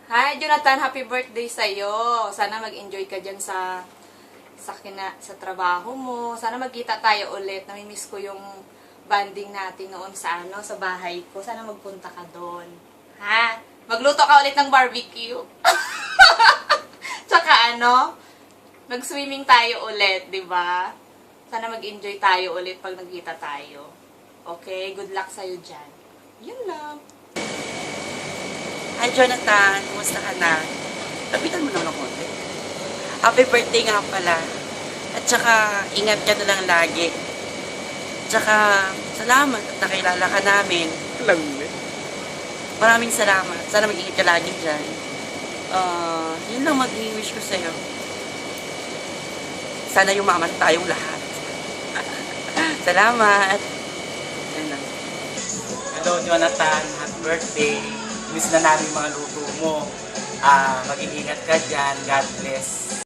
Hi, Jonathan. Happy birthday sa'yo. Sana mag-enjoy ka dyan sa trabaho mo. Sana magkita tayo ulit. Namimiss ko yung banding natin noon sa bahay ko. Sana magpunta ka doon. Ha? Magluto ka ulit ng barbecue. Tsaka mag-swimming tayo ulit, di ba? Sana mag-enjoy tayo ulit pag nagkita tayo. Okay? Good luck sa'yo dyan. Yun lang. Hi Jonathan, kumusta ka na? Lapitan mo naman ng konti. Happy birthday nga pala. At saka, ingat ka na lang lagi. At saka, salamat at nakilala ka namin. Alam mo eh. Maraming salamat. Sana mag-ingat ka lagi dyan. Yun lang mag-wish ko sa'yo. Sana yumaman tayong lahat. Salamat. Yan lang. Hello Jonathan, happy birthday. Miss na namin mga luto mo. Mag-ingat ka dyan. God bless.